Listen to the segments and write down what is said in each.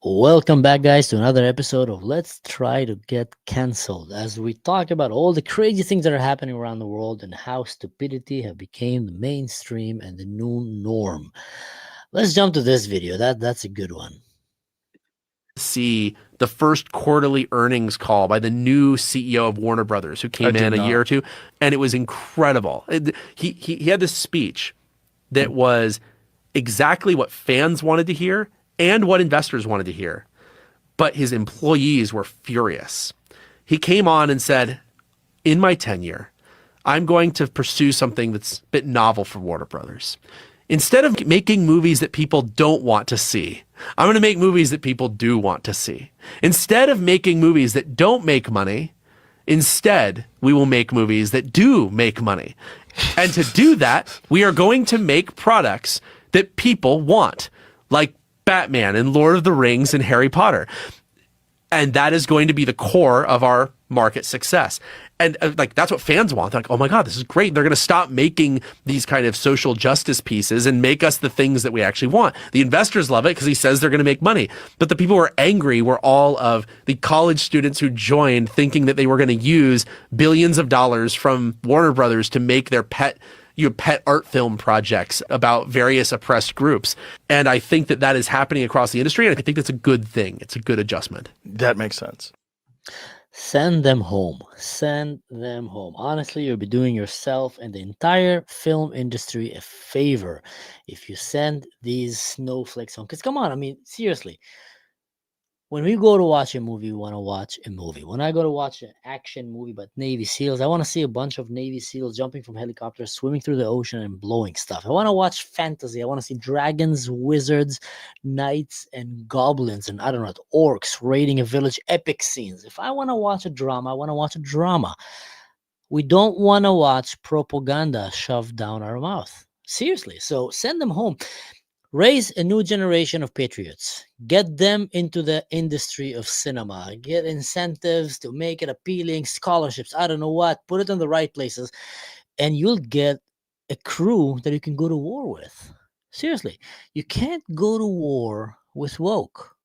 Welcome back, guys, to another episode of Let's Try to Get Cancelled as we talk about all the crazy things that are happening around the world and how stupidity have become the mainstream and the new norm. Let's jump to this video. That's a good one. See the first quarterly earnings call by the new CEO of Warner Brothers, who came in a year or two, and it was incredible. He had this speech that was exactly what fans wanted to hear and what investors wanted to hear, but his employees were furious. He came on and said, "In my tenure, I'm going to pursue something that's a bit novel for Warner Brothers. Instead of making movies that people don't want to see, I'm going to make movies that people do want to see. Instead of making movies that don't make money, instead, we will make movies that do make money. And to do that, we are going to make products that people want, like Batman and Lord of the Rings and Harry Potter. And that is going to be the core of our market success." And that's what fans want. They're like, "Oh my God, this is great. They're going to stop making these kind of social justice pieces and make us the things that we actually want." The investors love it because he says they're going to make money. But the people who are angry were all of the college students who joined thinking that they were going to use billions of dollars from Warner Brothers to make their pet art film projects about various oppressed groups. And I think that is happening across the industry. And I think that's a good thing. It's a good adjustment. That makes sense. Send them home. Send them home. Honestly, you'll be doing yourself and the entire film industry a favor if you send these snowflakes home. Because come on, I mean, seriously. When we go to watch a movie, we want to watch a movie. When I go to watch an action movie about Navy SEALs, I want to see a bunch of Navy SEALs jumping from helicopters, swimming through the ocean, and blowing stuff. I want to watch fantasy. I want to see dragons, wizards, knights, and goblins, and I don't know, orcs raiding a village, epic scenes. If I want to watch a drama, I want to watch a drama. We don't want to watch propaganda shoved down our mouth. Seriously. So send them home. Raise a new generation of patriots. Get them into the industry of cinema. Get incentives to make it appealing, scholarships, I don't know what. Put it in the right places, and you'll get a crew that you can go to war with. Seriously, you can't go to war with woke.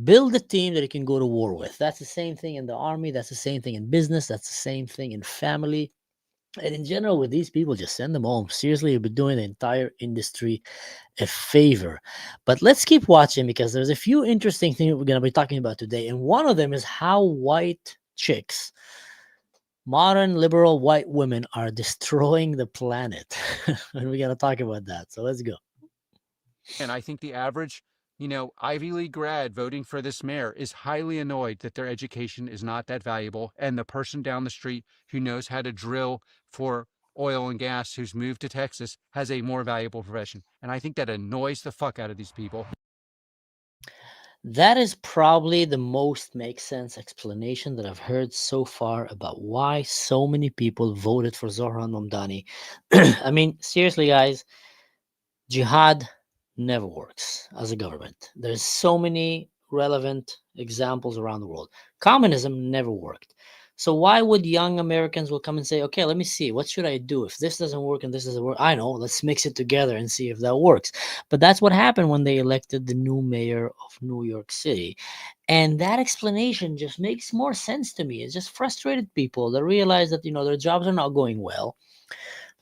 Build a team that you can go to war with. That's the same thing in the army. That's the same thing in business. That's the same thing in family. And in general, with these people, just send them home. Seriously, you'll be doing the entire industry a favor. But let's keep watching because there's a few interesting things we're going to be talking about today. And one of them is how white chicks, modern liberal white women, are destroying the planet. And we're going to talk about that. So let's go. And I think the average, Ivy League grad voting for this mayor is highly annoyed that their education is not that valuable. And the person down the street who knows how to drill for oil and gas, who's moved to Texas, has a more valuable profession. And I think that annoys the fuck out of these people. That is probably the most makes sense explanation that I've heard so far about why so many people voted for Zohran Mamdani. I mean, seriously, guys, jihad never works as a government. There's so many relevant examples around the world. Communism never worked. So why would young Americans will come and say, okay, let me see, what should I do? If this doesn't work and this doesn't work, I know, let's mix it together and see if that works. But that's what happened when they elected the new mayor of New York City. And that explanation just makes more sense to me. It's just frustrated people that realize that, their jobs are not going well.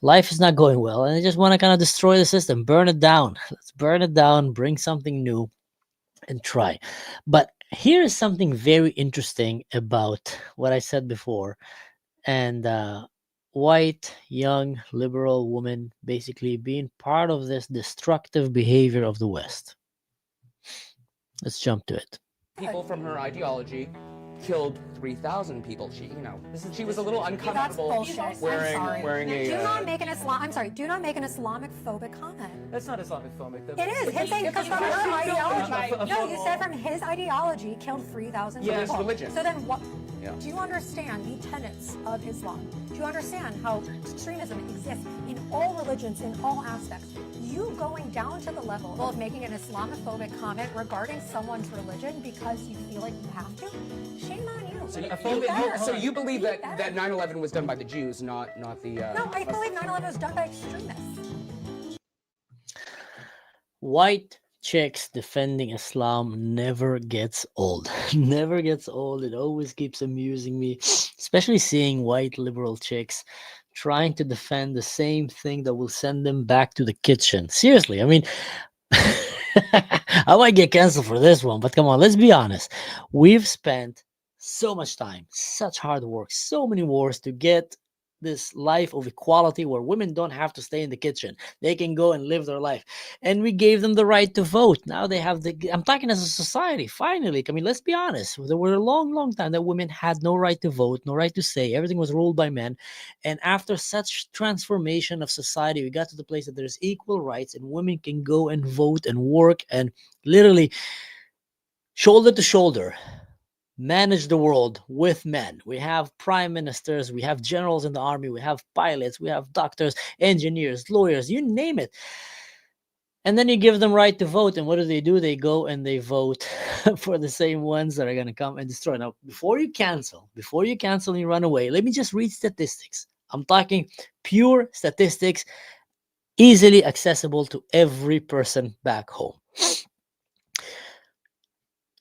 Life is not going well, and they just want to kind of destroy the system, burn it down. Let's burn it down, bring something new, and try. But here is something very interesting about what I said before. And white, young, liberal woman basically being part of this destructive behavior of the West. Let's jump to it. People from her ideology killed 3,000 people. She was a little uncomfortable wearing a. Do not make an Islamic phobic comment. That's not Islamophobic. It is. Him saying because from her ideology. No, you said from his ideology killed 3,000 people. Yeah, it's religion. So then what? Yeah. Do you understand the tenets of Islam? Do you understand how extremism exists in all religions, in all aspects? You going down to the level of making an Islamophobic comment regarding someone's religion because you feel like you have to? Shame on you. So you believe that 9/11 was done by the Jews, not the. No, I believe 9/11 was done by extremists. White chicks defending Islam never gets old. Never gets old. It always keeps amusing me, especially seeing white liberal chicks trying to defend the same thing that will send them back to the kitchen. Seriously, I mean, I might get canceled for this one, but come on, let's be honest. We've spent so much time, such hard work, so many wars to get this life of equality where women don't have to stay in the kitchen. They can go and live their life. And we gave them the right to vote. Now they have the. I'm talking as a society, finally. I mean, let's be honest. There were a long, long time that women had no right to vote, no right to say. Everything was ruled by men. And after such transformation of society, we got to the place that there's equal rights and women can go and vote and work and literally shoulder to shoulder manage the world with men. We have prime ministers, we have generals in the army, we have pilots, we have doctors, engineers, lawyers, you name it. And then you give them right to vote, and what do? They go and they vote for the same ones that are going to come and destroy. Now, before you cancel and you run away, let me just read statistics. I'm talking pure statistics, easily accessible to every person back home.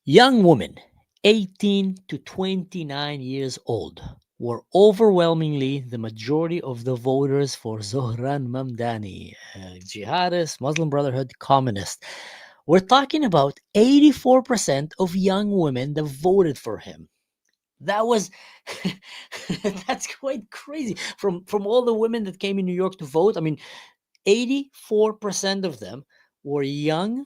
Young women 18 to 29 years old were overwhelmingly the majority of the voters for Zohran Mamdani, a jihadist, Muslim Brotherhood communist. We're talking about 84% of young women that voted for him. That was that's quite crazy. From all the women that came in New York to vote, I mean, 84% of them were young,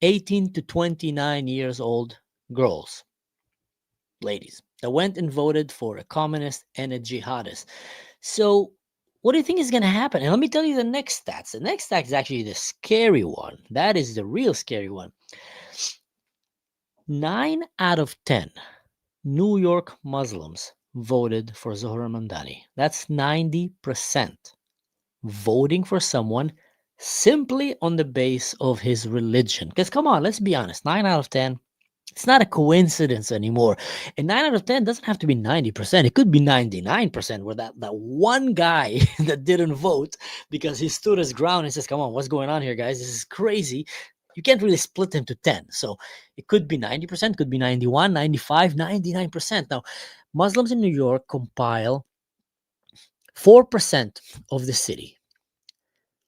18 to 29 years old girls, ladies, that went and voted for a communist and a jihadist. So what do you think is going to happen? And let me tell you the next stats. The next stat is actually the scary one. That is the real scary one. 9 out of 10 New York Muslims voted for Zohran Mamdani. That's 90% voting for someone simply on the base of his religion. Because come on, let's be honest, 9 out of 10, it's not a coincidence anymore. And 9 out of 10 doesn't have to be 90%. It could be 99%, where that one guy that didn't vote because he stood his ground and says, come on, what's going on here, guys? This is crazy. You can't really split him to 10. So it could be 90%, could be 91, 95, 99%. Now, Muslims in New York compile 4% of the city.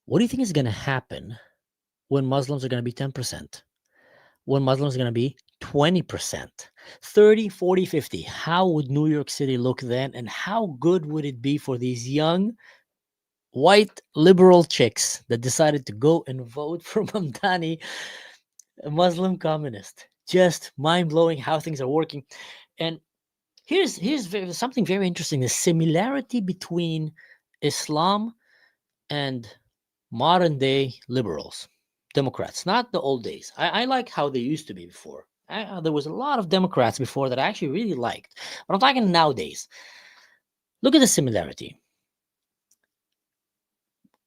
What do you think is going to happen when Muslims are going to be 10%? When Muslims are going to be 20%, 30, 40, 50. How would New York City look then? And how good would it be for these young, white, liberal chicks that decided to go and vote for Mamdani, a Muslim communist? Just mind-blowing how things are working. And here's something very interesting. The similarity between Islam and modern-day liberals. Democrats, not the old days. I like how they used to be before. There was a lot of Democrats before that I actually really liked. But I'm talking nowadays. Look at the similarity.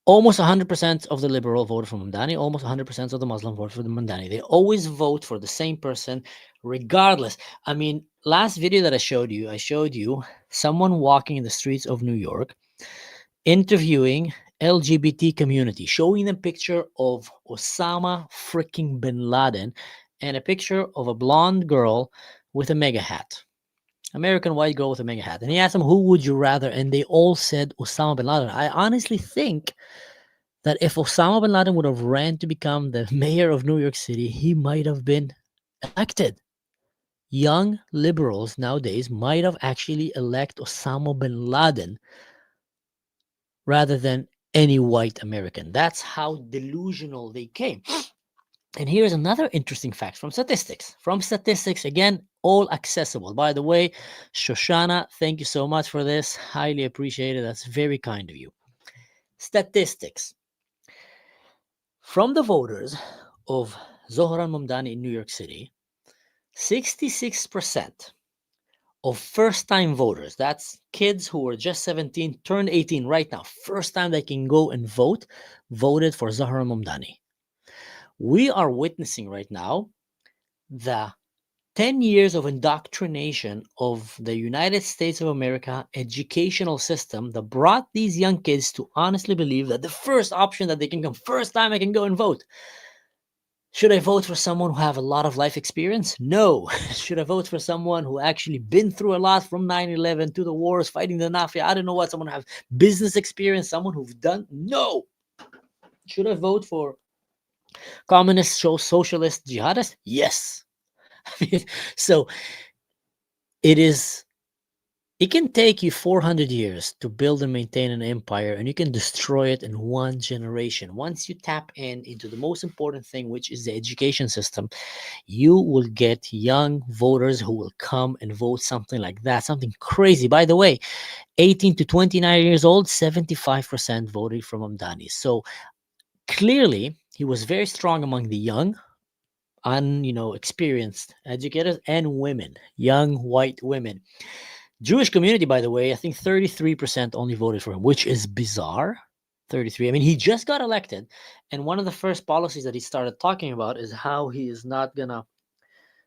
Almost 100% of the liberal voted for Mamdani. Almost 100% of the Muslim voted for the Mamdani. They always vote for the same person regardless. I mean, last video that I showed you someone walking in the streets of New York interviewing LGBT community, showing them picture of Osama freaking bin Laden and a picture of a blonde girl with a mega hat. American white girl with a mega hat. And he asked them, who would you rather? And they all said Osama bin Laden. I honestly think that if Osama bin Laden would have ran to become the mayor of New York City, he might have been elected. Young liberals nowadays might have actually elected Osama bin Laden rather than any white American. That's how delusional they came. And here's another interesting fact from statistics. Again, all accessible. By the way, Shoshana, thank you so much for this. Highly appreciated. That's very kind of you. Statistics. From the voters of Zohran Mamdani in New York City, 66% of first-time voters, that's kids who were just 17, turned 18 right now, first time they can go and vote, voted for Zohran Mamdani. We are witnessing right now the 10 years of indoctrination of the United States of America educational system that brought these young kids to honestly believe that the first option that they can come, first time I can go and vote. Should I vote for someone who have a lot of life experience? No. Should I vote for someone who actually been through a lot from 9/11 to the wars, fighting the mafia? I don't know what. Someone who have business experience, someone who've done? No. Should I vote for communist, socialist, jihadist? Yes. I mean, so it is. It can take you 400 years to build and maintain an empire, and you can destroy it in one generation. Once you tap into the most important thing, which is the education system, you will get young voters who will come and vote something like that, something crazy. By the way, 18 to 29 years old, 75% voted for Mamdani. So clearly, he was very strong among the young, experienced educators and women, young white women. Jewish community, by the way, I think 33% only voted for him, which is bizarre. 33. I mean, he just got elected, and one of the first policies that he started talking about is how he is not gonna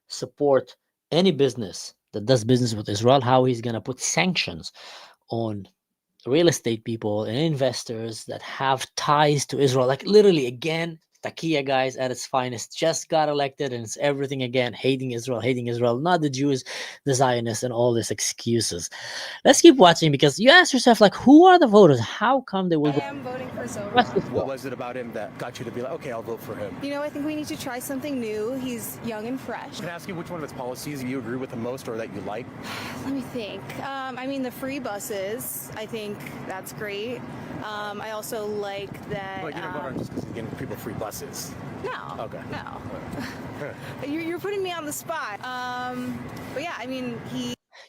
support any business that does business with Israel, how he's gonna put sanctions on real estate people and investors that have ties to Israel. Like literally, again, Takia guys at its finest, just got elected, and it's everything again, hating Israel, not the Jews, the Zionists, and all these excuses. Let's keep watching, because you ask yourself, like, who are the voters? How come they will I go? am voting for Zohar. What was it about him that got you to be like, okay, I'll vote for him? You know, I think we need to try something new. He's young and fresh. Can I ask you which one of his policies you agree with the most or that you like? Let me think. I mean, the free buses, I think that's great. I also like that. But you don't vote on just because he's giving people free buses. No. Okay. No. You're putting me on the spot. But yeah, I mean,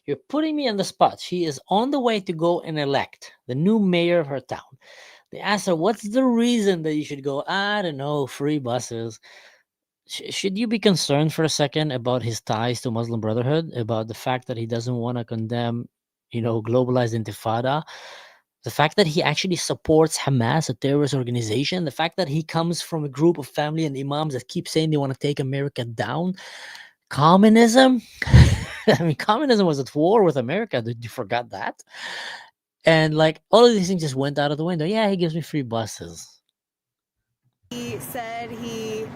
You're putting me on the spot. She is on the way to go and elect the new mayor of her town. They asked her, what's the reason that you should go? I don't know, free buses. Should you be concerned for a second about his ties to Muslim Brotherhood, about the fact that he doesn't want to condemn, globalized intifada, the fact that he actually supports Hamas, a terrorist organization, the fact that he comes from a group of family and imams that keep saying they want to take America down, communism? I mean, communism was at war with America. Did you forget that? And like all of these things just went out of the window. Yeah, he gives me free buses. he said he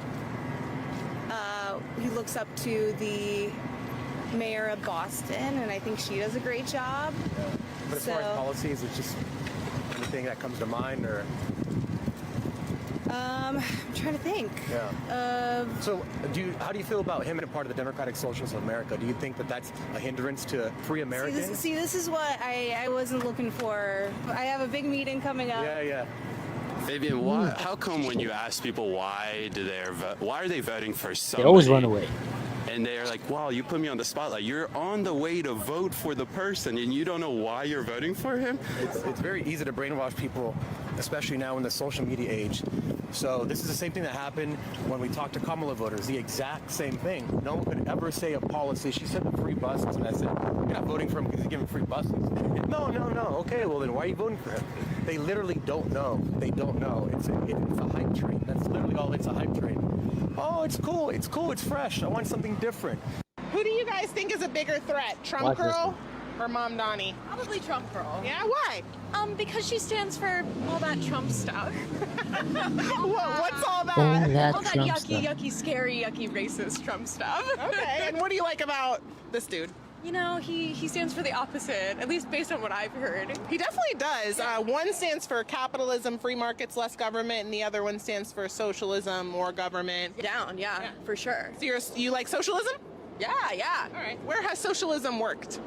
looks up to the mayor of Boston, and I think she does a great job. But as far as policies, it's just anything that comes to mind, or? I'm trying to think. Yeah. So, how do you feel about him and a part of the Democratic Socialists of America? Do you think that that's a hindrance to free Americans? See, this is what I wasn't looking for. I have a big meeting coming up. Yeah. Fabian, how come when you ask people why are they voting for somebody? They always run away. And they're like, wow, you put me on the spotlight. You're on the way to vote for the person, and you don't know why you're voting for him? It's very easy to brainwash people, especially now in the social media age. So this is the same thing that happened when we talked to Kamala voters, the exact same thing. No one could ever say a policy. She said the free buses, and I said, you're not voting for him because he's giving free buses. No. Okay, well then why are you voting for him? They literally don't know. They don't know. It's a hype train. That's literally all. It's a hype train. Oh, it's cool. It's fresh. I want something different. Who do you guys think is a bigger threat, Trump Girl or Mamdani? Probably Trump Girl. Yeah, why? Because she stands for all that Trump stuff. What's all that? All that yucky, scary, yucky, racist Trump stuff. Okay, and what do you like about this dude? You know, he stands for the opposite, at least based on what I've heard. He definitely does. One stands for capitalism, free markets, less government, and the other one stands for socialism, more government. Down, yeah, for sure. So you like socialism? Yeah. All right. Where has socialism worked?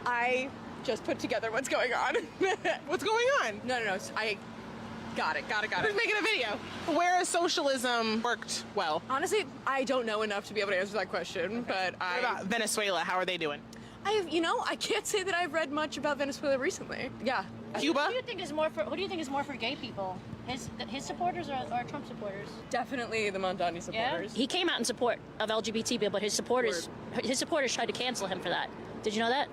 I just put together what's going on. What's going on? No, I got it. Who's making a video? Where has socialism worked well? Honestly, I don't know enough to be able to answer that question, but What about Venezuela? How are they doing? I can't say that I've read much about Venezuela recently. Yeah. Cuba? Who do you think is more for gay people? His supporters or Trump supporters? Definitely the Mandani supporters. He came out in support of LGBT people, but his supporters tried to cancel him for that. Did you know that?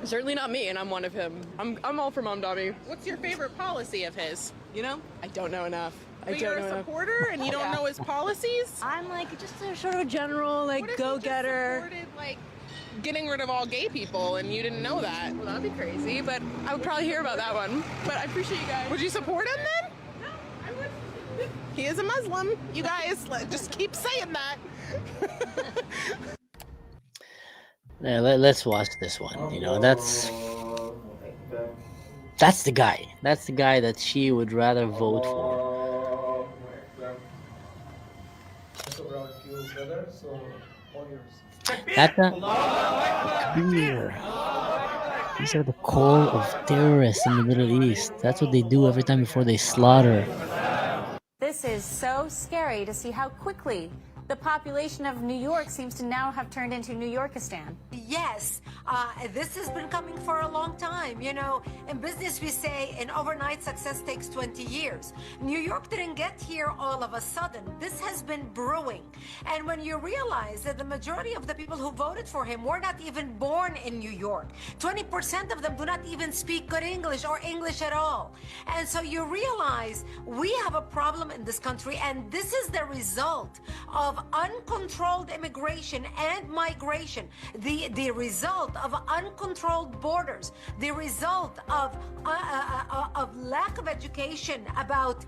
Certainly not me, and I'm one of him. I'm all for Mamdani. What's your favorite policy of his? I don't know enough. But you're a supporter and you don't know his policies? I'm just a sort of general, go-getter. Supported, getting rid of all gay people, and you didn't know that. Well, that'd be crazy, but I would probably hear about that one. But I appreciate you guys. Would you support him then? No, I would. He is a Muslim. You guys just keep saying that. Yeah, let's watch this one. You know, that's the guy. That's the guy that she would rather vote for. That's clear. These are the call of terrorists in the Middle East. That's what they do every time before they slaughter. This is so scary to see how quickly the population of New York seems to now have turned into New Yorkistan. Yes, this has been coming for a long time. You know, in business we say an overnight success takes 20 years. New York didn't get here all of a sudden. This has been brewing. And when you realize that the majority of the people who voted for him were not even born in New York, 20% of them do not even speak good English or English at all. And so you realize we have a problem in this country, and this is the result of uncontrolled immigration and migration, the result of uncontrolled borders, the result of lack of education about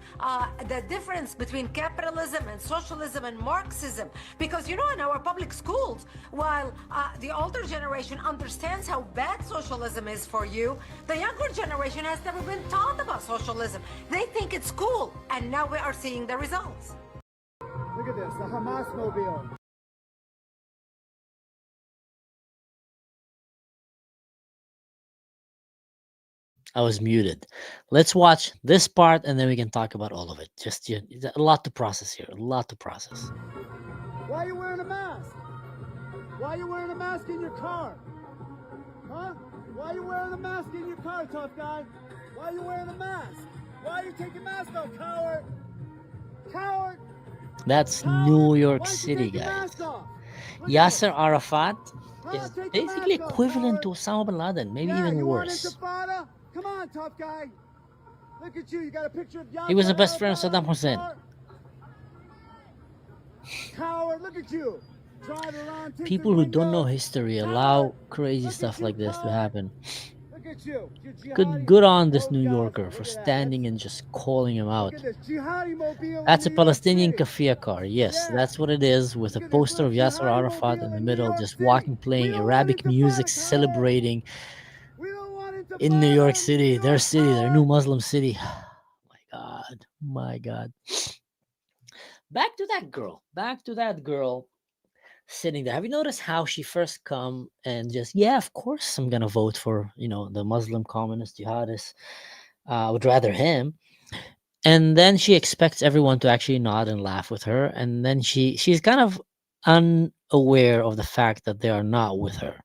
the difference between capitalism and socialism and Marxism. Because, you know, in our public schools, while the older generation understands how bad socialism is for you, the younger generation has never been taught about socialism. They think it's cool, and now we are seeing the results. Look at this, the Hamas mobile. I was muted. Let's watch this part and then we can talk about all of it. Just a lot to process here. A lot to process. Why are you wearing a mask? Why are you wearing a mask in your car? Huh? Why are you wearing a mask in your car, tough guy? Why are you wearing a mask? Why are you taking a mask off, coward? Coward! That's New York City, guys. Yasser Arafat is basically equivalent to Osama bin Laden, maybe even worse. Come on, tough guy. Look at you. You got a picture of Yasser. He was the best friend of Saddam Hussein. Coward, look at you. People who don't know history allow crazy stuff like this to happen. Good on this New Yorker for standing and just calling him out. That's a Palestinian kafia car. Yes, that's what it is, with a poster of Yasser Arafat in the middle, just walking, playing Arabic music, celebrating in New York City, their new Muslim city. My God. Back to that girl sitting there. Have you noticed how she first come and just, yeah, of course I'm gonna vote for, you know, the Muslim communist jihadist. I would rather him. And then she expects everyone to actually nod and laugh with her, and then she's kind of unaware of the fact that they are not with her.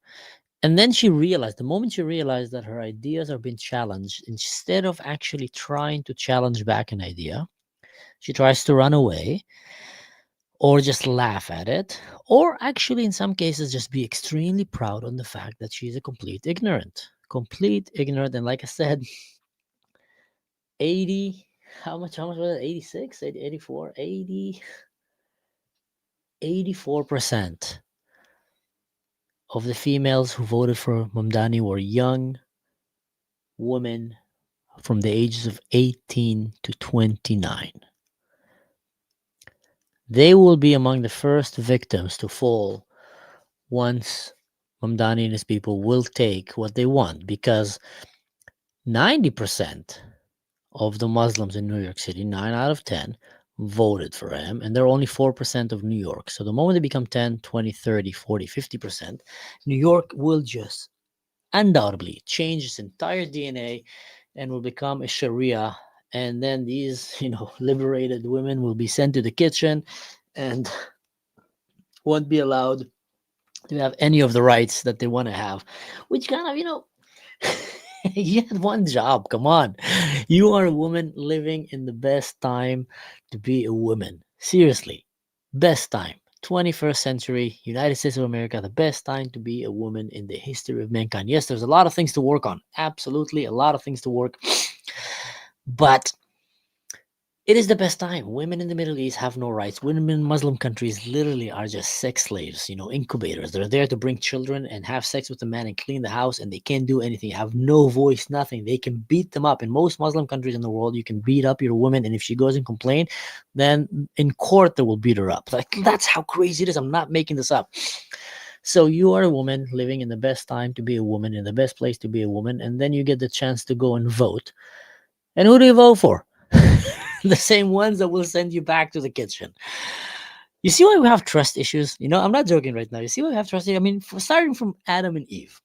And then the moment she realized that her ideas are being challenged, instead of actually trying to challenge back an idea, she tries to run away or just laugh at it, or actually in some cases just be extremely proud on the fact that she's a complete ignorant. And like I said, 80, how much was it? 86, 84, 80, 84% of the females who voted for Mamdani were young women from the ages of 18 to 29. They will be among the first victims to fall once Mamdani and his people will take what they want, because 90% of the Muslims in New York City, 9 out of 10, voted for him, and they're only 4% of New York. So the moment they become 10, 20, 30, 40, 50%, New York will just undoubtedly change its entire DNA and will become a Sharia. And then these, liberated women will be sent to the kitchen and won't be allowed to have any of the rights that they want to have, which kind of, you had one job. Come on. You are a woman living in the best time to be a woman. Seriously. Best time. 21st century, United States of America, the best time to be a woman in the history of mankind. Yes, there's a lot of things to work on. Absolutely. A lot of things to work. But It is the best time. Women in the Middle East have no rights. Women in Muslim countries literally are just sex slaves, incubators. They're there to bring children and have sex with the man and clean the house, and they can't do anything, have no voice, nothing. They can beat them up. In most Muslim countries in the world, you can beat up your woman, and if she goes and complain, then in court they will beat her up. Like, that's how crazy it is. I'm not making this up. So you are a woman living in the best time to be a woman, in the best place to be a woman, and then you get the chance to go and vote. And who do you vote for? The same ones that will send you back to the kitchen. You see why we have trust issues? I'm not joking right now. You see why we have trust issues? I mean, starting from Adam and Eve.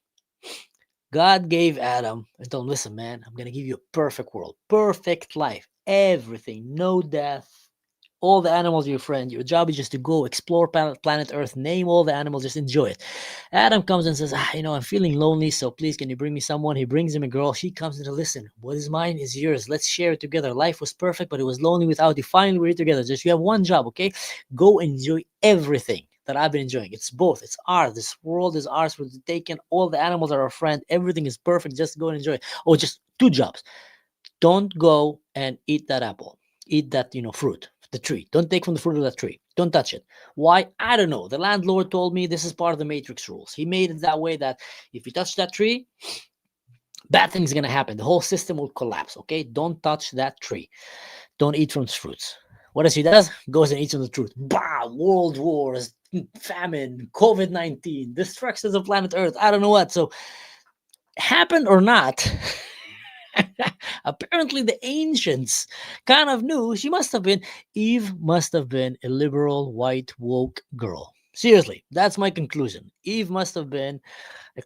God gave Adam and told him, listen, man, I'm going to give you a perfect world, perfect life, everything, no death, all the animals are your friend. Your job is just to go explore planet Earth, name all the animals, just enjoy it. Adam comes and says, I'm feeling lonely, so please, can you bring me someone? He brings him a girl. She comes and says, listen, what is mine is yours. Let's share it together. Life was perfect, but it was lonely without you. Finally, we're here together. Just you have one job, okay? Go enjoy everything that I've been enjoying. It's both. It's ours. This world is ours. We're taken. All the animals are our friend. Everything is perfect. Just go and enjoy it. Oh, just 2 jobs. Don't go and eat that apple. Eat that, fruit. The tree. Don't take from the fruit of that tree. Don't touch it. Why? I don't know. The landlord told me this is part of the Matrix rules. He made it that way that if you touch that tree, bad things are going to happen. The whole system will collapse. Okay? Don't touch that tree. Don't eat from its fruits. What else he does? Goes and eats from the fruit. Bah! World wars, famine, COVID-19, destructions of planet Earth. I don't know what. So, happened or not, apparently the ancients kind of knew Eve must have been a liberal, white, woke girl. Seriously, that's my conclusion. Eve must have been a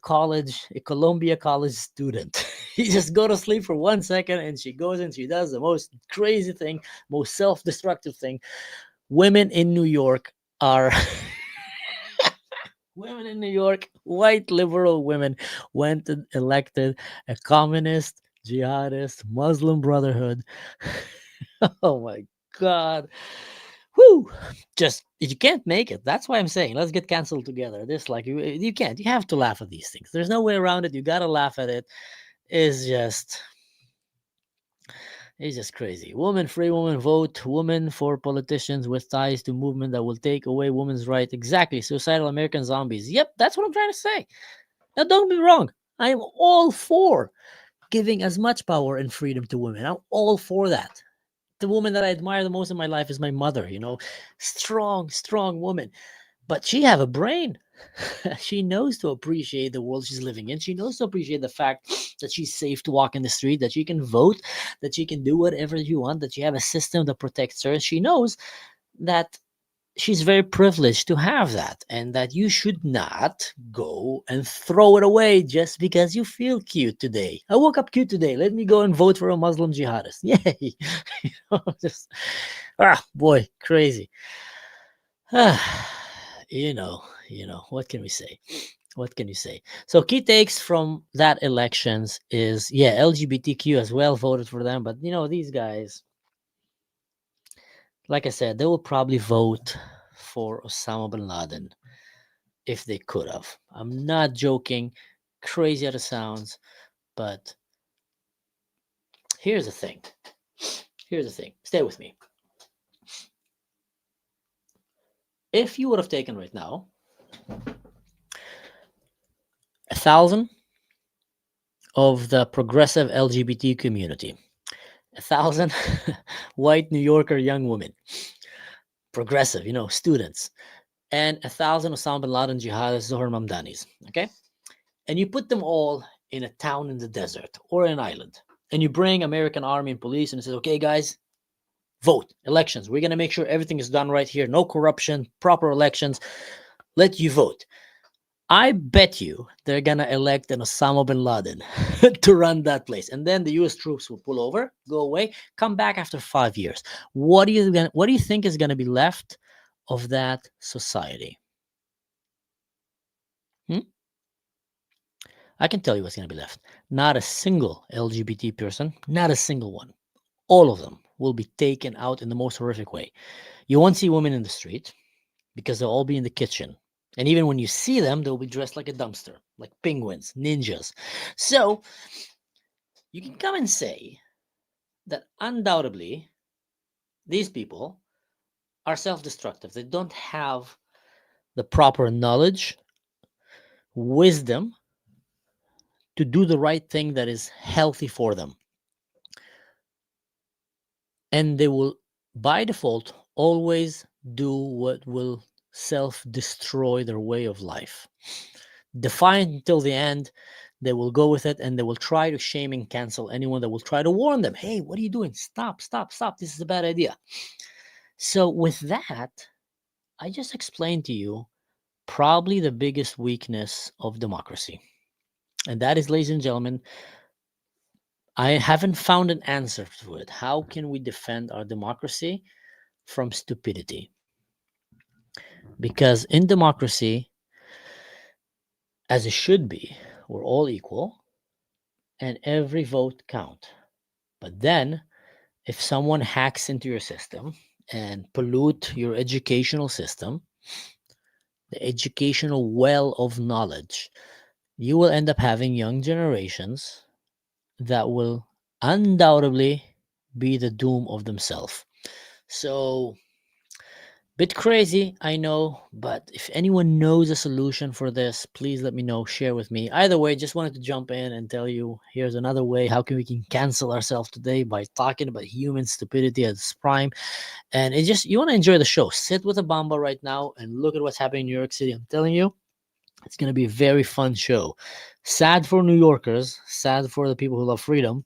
Columbia college student. You just go to sleep for 1 second and she goes and she does the most crazy thing, most self-destructive thing. Women in New York are women in New York, white liberal women, went and elected a communist, jihadist, Muslim Brotherhood. Oh my God. Whoo! Just, you can't make it. That's why I'm saying, let's get canceled together. You can't. You have to laugh at these things. There's no way around it. You got to laugh at it. It's just crazy. Woman, free woman, vote. Woman for politicians with ties to movement that will take away women's right. Exactly. Suicidal American zombies. Yep, that's what I'm trying to say. Now, don't be wrong. I am all for giving as much power and freedom to women. I'm all for that. The woman that I admire the most in my life is my mother, strong woman. But she have a brain. She knows to appreciate the world she's living in. She knows to appreciate the fact that she's safe to walk in the street, that she can vote, that she can do whatever you want, that you have a system that protects her. She knows that she's very privileged to have that, and that you should not go and throw it away just because you feel cute today. I woke up cute today. Let me go and vote for a Muslim jihadist. Yay. Just, boy, crazy. What can we say? What can you say? So key takes from that elections is, LGBTQ as well voted for them, but these guys, like I said, they will probably vote for Osama bin Laden if they could have. I'm not joking. Crazy as it sounds, but here's the thing. Stay with me. If you would have taken right now 1,000 of the progressive LGBT community, 1,000 white New Yorker young women, progressive, students, and 1,000 Osama bin Laden jihadists or Mamdanis, okay? And you put them all in a town in the desert or an island, and you bring American army and police and says, okay, guys, vote, elections. We're going to make sure everything is done right here. No corruption, proper elections. Let you vote. I bet you they're going to elect an Osama bin Laden to run that place. And then the U.S. troops will pull over, go away, come back after 5 years. What do you think is going to be left of that society? I can tell you what's going to be left. Not a single LGBT person, not a single one. All of them will be taken out in the most horrific way. You won't see women in the street because they'll all be in the kitchen. And even when you see them, they'll be dressed like a dumpster, like penguins, ninjas. So you can come and say that undoubtedly these people are self-destructive. They don't have the proper knowledge, wisdom to do the right thing that is healthy for them. And they will, by default, always do what will self-destroy their way of life. Defiant until the end, they will go with it, and they will try to shame and cancel anyone that will try to warn them. Hey, what are you doing? Stop, stop, stop. This is a bad idea. So with that, I just explained to you probably the biggest weakness of democracy. And that is, ladies and gentlemen, I haven't found an answer to it. How can we defend our democracy from stupidity? Because in democracy, as it should be, we're all equal and every vote count. But then if someone hacks into your system and pollute your educational system, the educational well of knowledge, you will end up having young generations that will undoubtedly be the doom of themselves. So, bit crazy, I know, but if anyone knows a solution for this, please let me know, share with me. Either way, just wanted to jump in and tell you, here's another way how can we can cancel ourselves today by talking about human stupidity at its prime. And it just, you want to enjoy the show, sit with a bamba right now and look at what's happening in New York City. I'm telling you, it's going to be a very fun show. Sad for New Yorkers, sad for the people who love freedom,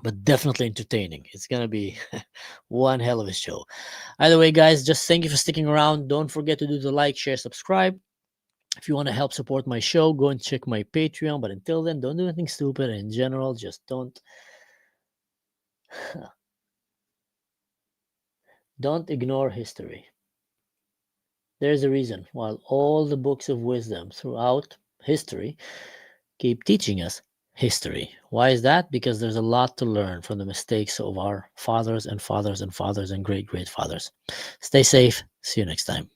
but definitely entertaining. It's going to be one hell of a show. Either way, guys, just thank you for sticking around. Don't forget to do the like, share, subscribe. If you want to help support my show, go and check my Patreon. But until then, don't do anything stupid. In general, just don't ignore history. There's a reason why all the books of wisdom throughout history keep teaching us history. Why is that? Because there's a lot to learn from the mistakes of our fathers and fathers and fathers and great fathers. Stay safe. See you next time.